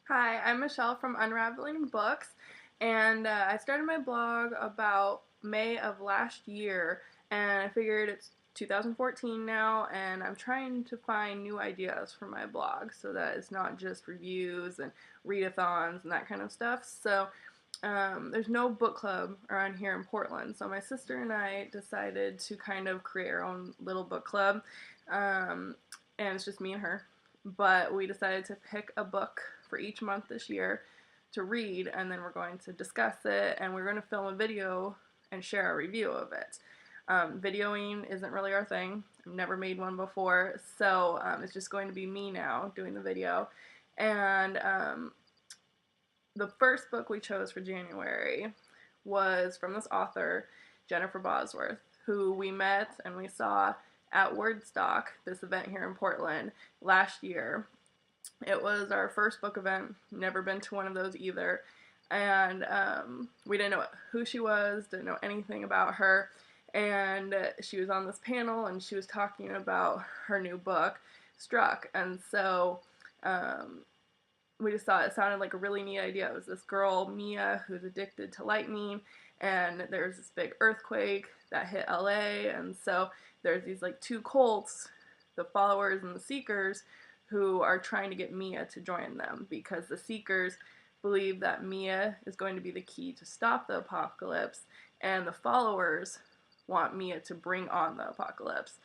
Hi, I'm Michelle from Unraveling Books, and I started my blog about May of last year, and I figured it's 2014 now, and I'm trying to find new ideas for my blog so that it's not just reviews and readathons and that kind of stuff. So there's no book club around here in Portland, so my sister and I decided to kind of create our own little book club, um, and it's just me and her. But we decided to pick a book for each month this year to read, and then we're going to discuss it, and we're going to film a video and share a review of it. Videoing isn't really our thing. I've never made one before, so it's just going to be me now doing the video. And the first book we chose for January was from this author, Jennifer Bosworth, who we met and we saw at Wordstock, this event here in Portland, last year. It was our first book event, never been to one of those either, and we didn't know who she was, didn't know anything about her, and she was on this panel and she was talking about her new book, Struck, and so we just thought it sounded like a really neat idea. It was this girl, Mia, who's addicted to lightning, and there's this big earthquake that hit LA, and so there's these like two cults, the followers and the seekers, who are trying to get Mia to join them because the seekers believe that Mia is going to be the key to stop the apocalypse, and the followers want Mia to bring on the apocalypse.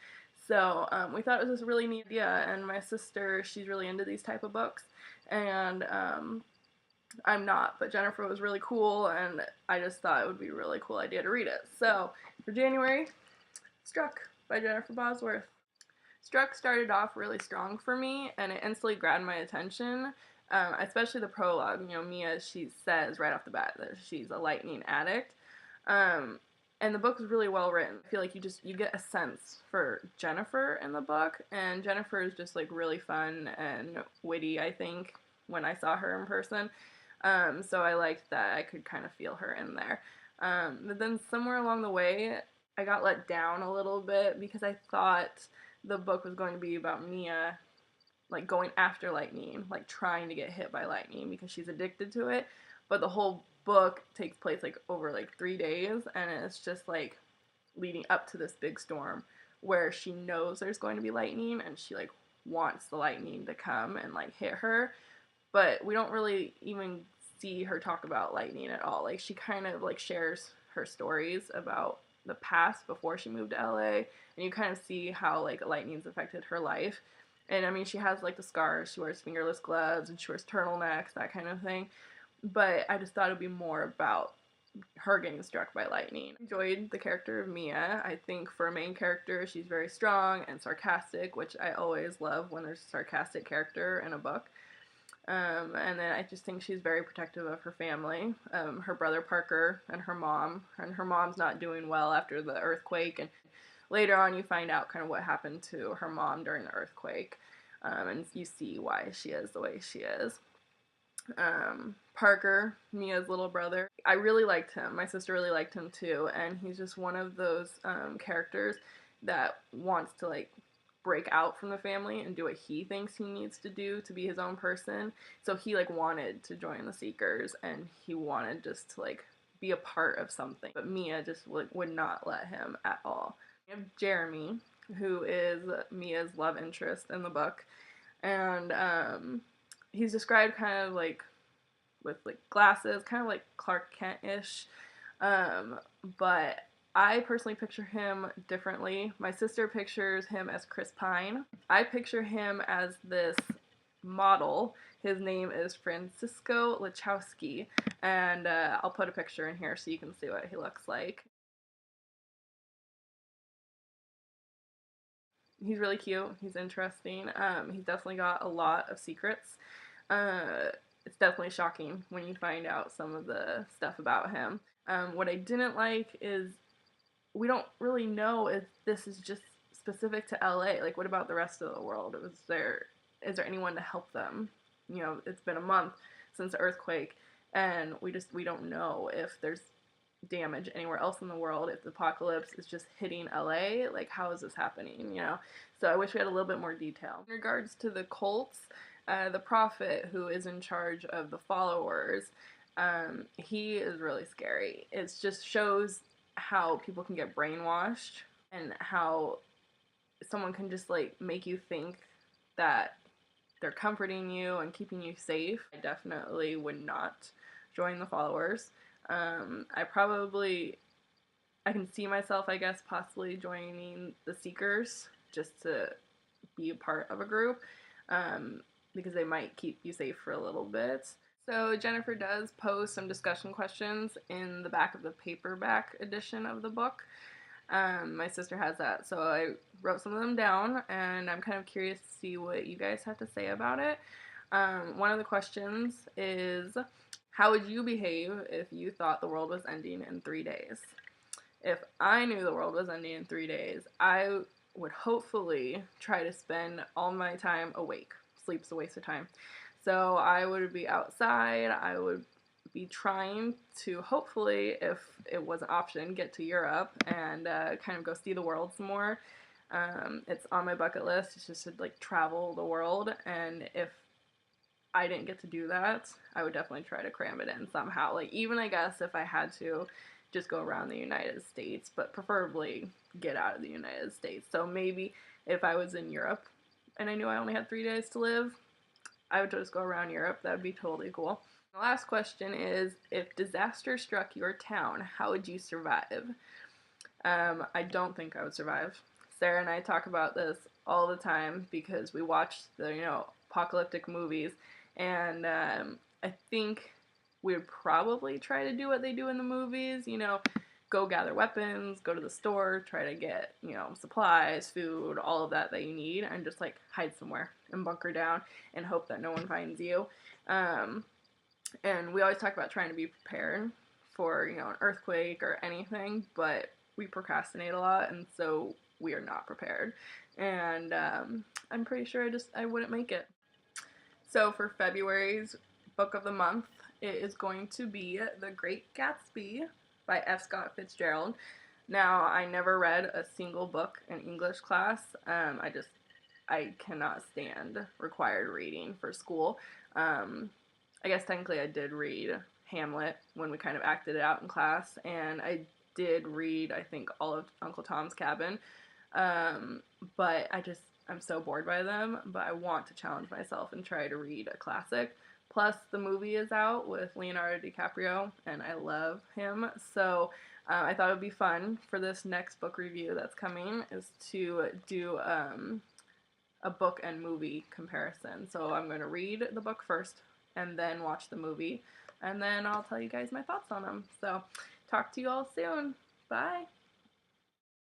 So we thought it was a really neat idea, and my sister, she's really into these type of books, and I'm not, but Jennifer was really cool, and I just thought it would be a really cool idea to read it. So for January, Struck by Jennifer Bosworth. Struck started off really strong for me, and it instantly grabbed my attention, especially the prologue. You know, Mia, she says right off the bat that she's a lightning addict, um, and the book is really well written. I feel like you get a sense for Jennifer in the book, and Jennifer is just like really fun and witty, I think, when I saw her in person. So I liked that I could kind of feel her in there. But then somewhere along the way, I got let down a little bit because I thought the book was going to be about Mia like going after lightning, like trying to get hit by lightning because she's addicted to it. But the whole book takes place like over like 3 days, and it's just like leading up to this big storm where she knows there's going to be lightning and she like wants the lightning to come and like hit her. But we don't really even see her talk about lightning at all. Like she kind of like shares her stories about the past before she moved to LA, and you kind of see how like lightning's affected her life. And I mean, she has like the scars, she wears fingerless gloves, and she wears turtlenecks, that kind of thing. But I just thought it'd be more about her getting struck by lightning. I enjoyed the character of Mia. I think for a main character, she's very strong and sarcastic, which I always love when there's a sarcastic character in a book. And then I just think she's very protective of her family, her brother Parker and her mom. And her mom's not doing well after the earthquake. And later on, you find out kind of what happened to her mom during the earthquake. And you see why she is the way she is. Parker, Mia's little brother, I really liked him. My sister really liked him too. And he's just one of those characters that wants to like break out from the family and do what he thinks he needs to do to be his own person. So he like wanted to join the Seekers, and he wanted just to like be a part of something. But Mia just would not let him at all. We have Jeremy, who is Mia's love interest in the book, and he's described kind of like with like glasses, kind of like Clark Kent-ish. But I personally picture him differently. My sister pictures him as Chris Pine. I picture him as this model. His name is Francisco Lachowski, and I'll put a picture in here so you can see what he looks like. He's really cute. He's interesting. He's definitely got a lot of secrets. Uh, it's definitely shocking when you find out some of the stuff about him. What I didn't like is we don't really know if this is just specific to LA. Like, what about the rest of the world? Is there anyone to help them? You know, it's been a month since the earthquake, and we don't know if there's damage anywhere else in the world, if the apocalypse is just hitting LA. Like, how is this happening, you know? So I wish we had a little bit more detail. In regards to the cults, The prophet who is in charge of the followers, he is really scary. It just shows how people can get brainwashed and how someone can just like make you think that they're comforting you and keeping you safe. I definitely would not join the followers. I can see myself, I guess, possibly joining the Seekers just to be a part of a group, because they might keep you safe for a little bit. So Jennifer does post some discussion questions in the back of the paperback edition of the book. My sister has that, so I wrote some of them down, and I'm kind of curious to see what you guys have to say about it. One of the questions is, how would you behave if you thought the world was ending in 3 days? If I knew the world was ending in 3 days, I would hopefully try to spend all my time awake. Sleep's a waste of time. So I would be outside. I would be trying to, hopefully, if it was an option, get to Europe and kind of go see the world some more. It's on my bucket list. It's just to like travel the world, and if I didn't get to do that, I would definitely try to cram it in somehow. Like, even I guess if I had to just go around the United States, but preferably get out of the United States. So maybe if I was in Europe and I knew I only had 3 days to live, I would just go around Europe. That would be totally cool. The last question is, if disaster struck your town, how would you survive? I don't think I would survive. Sarah and I talk about this all the time because we watch the, apocalyptic movies, and I think we would probably try to do what they do in the movies, go gather weapons, go to the store, try to get, supplies, food, all of that you need, and just like hide somewhere and bunker down and hope that no one finds you. And we always talk about trying to be prepared for, an earthquake or anything, but we procrastinate a lot, and so we are not prepared. And I'm pretty sure I wouldn't make it. So for February's book of the month, it is going to be The Great Gatsby by F. Scott Fitzgerald. Now, I never read a single book in English class. I cannot stand required reading for school. I guess technically I did read Hamlet when we kind of acted it out in class, and I did read, I think, all of Uncle Tom's Cabin, but I'm so bored by them, but I want to challenge myself and try to read a classic. Plus, the movie is out with Leonardo DiCaprio, and I love him, so I thought it would be fun for this next book review that's coming is to do a book and movie comparison. So I'm going to read the book first, and then watch the movie, and then I'll tell you guys my thoughts on them. So, talk to you all soon. Bye!